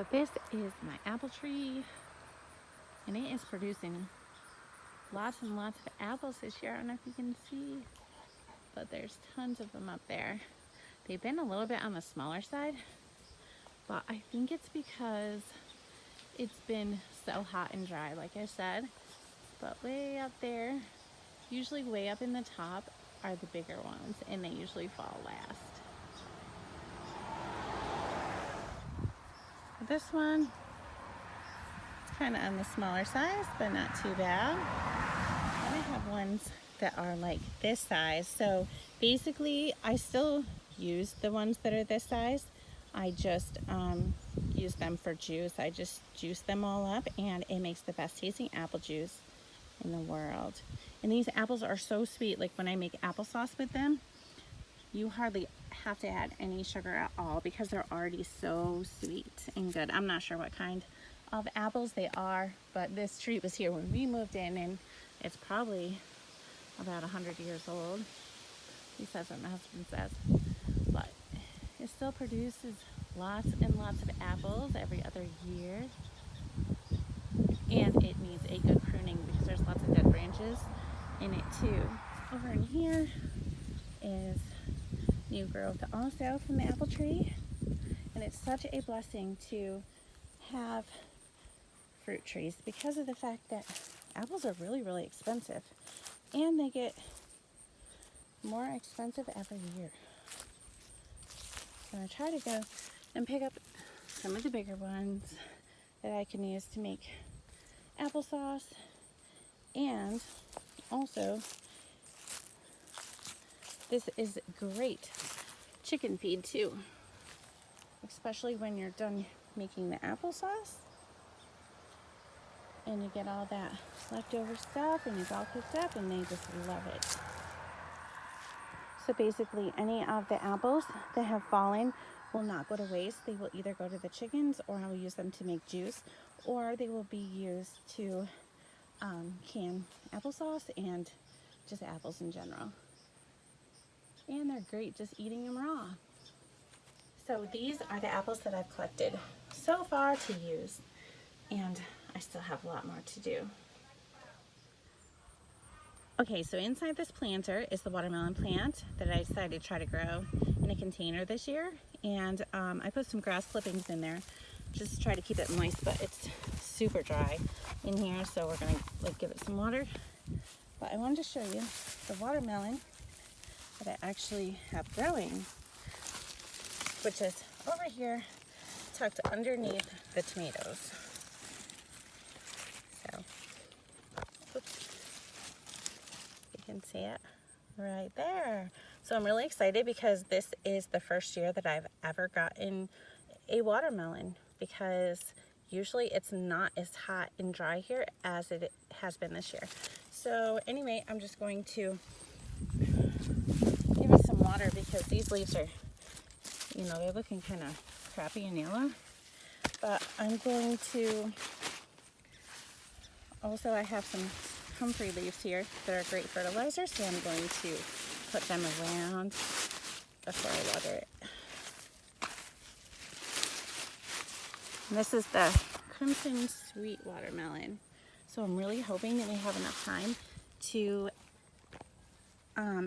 So this is my apple tree, and it is producing lots and lots of apples this year. I don't know if you can see, but there's tons of them up there. They've been a little bit on the smaller side, but I think it's because it's been so hot and dry, like I said. But way up there, usually way up in the top, are the bigger ones, and they usually fall last. This one, kind of on the smaller size, but not too bad. Then I have ones that are like this size. So basically, I still use the ones that are this size. I just use them for juice. I just juice them all up, and it makes the best tasting apple juice in the world. And these apples are so sweet. Like when I make applesauce with them, you hardly have to add any sugar at all because they're already so sweet and good. I'm not sure what kind of apples they are, but this tree was here when we moved in, and it's probably about 100 years old. He says what my husband says. But it still produces lots and lots of apples every other year. And it needs a good pruning because there's lots of dead branches in it too. Over in here is new growth also from the apple tree. And it's such a blessing to have fruit trees because of the fact that apples are really, really expensive. And they get more expensive every year. So I try to go and pick up some of the bigger ones that I can use to make applesauce, and also this is great chicken feed too, especially when you're done making the applesauce and you get all that leftover stuff and it's all cooked up and they just love it. So basically any of the apples that have fallen will not go to waste. They will either go to the chickens, or I will use them to make juice, or they will be used to can applesauce and just apples in general. And they're great just eating them raw. So these are the apples that I've collected so far to use, and I still have a lot more to do. Okay, so inside this planter is the watermelon plant that I decided to try to grow in a container this year. And I put some grass clippings in there just to try to keep it moist, but it's super dry in here, so we're gonna give it some water. But I wanted to show you the watermelon that I actually have growing, which is over here tucked underneath the tomatoes. So, oops. You can see it right there. So I'm really excited because this is the first year that I've ever gotten a watermelon, because usually it's not as hot and dry here as it has been this year. So anyway, I'm just going to give it some water because these leaves are, they're looking kind of crappy and yellow. But I'm going to, also I have some comfrey leaves here that are great fertilizer, so I'm going to put them around before I water it. And this is the Crimson Sweet Watermelon. So I'm really hoping that we have enough time to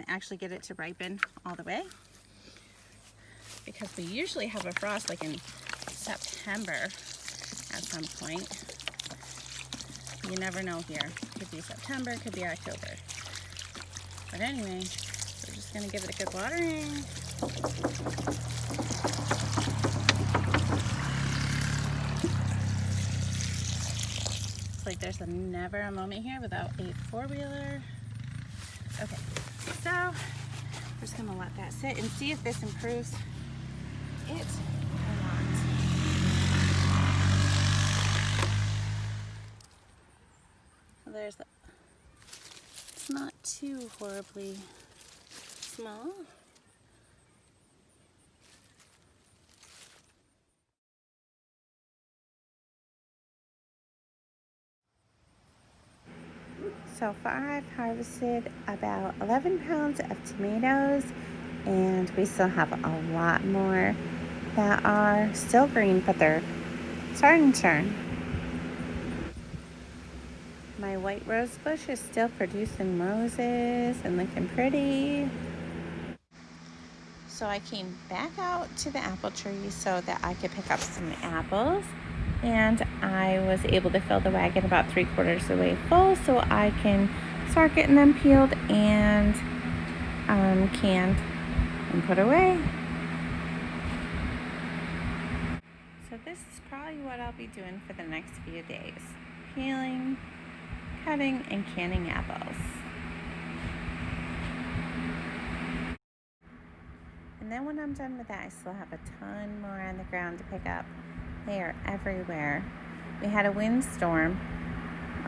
actually get it to ripen all the way, because we usually have a frost like in September at some point. You never know here. Could be September, could be October. But anyway, we're just gonna give it a good watering. It's like there's never a moment here without a four-wheeler. Okay, so we're just gonna let that sit and see if this improves it or not. There's the, it's not too horribly small. So far I've harvested about 11 pounds of tomatoes, and we still have a lot more that are still green, but they're starting to turn. My white rose bush is still producing roses and looking pretty. So I came back out to the apple tree so that I could pick up some apples. And I was able to fill the wagon about 3/4 of the way full so I can start getting them peeled and canned and put away. So this is probably what I'll be doing for the next few days. Peeling, cutting, and canning apples. And then when I'm done with that, I still have a ton more on the ground to pick up. They are everywhere. We had a windstorm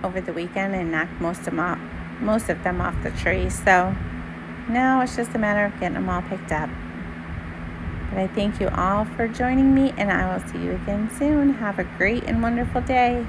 over the weekend and knocked most of them off the tree. So now it's just a matter of getting them all picked up. But I thank you all for joining me, and I will see you again soon. Have a great and wonderful day.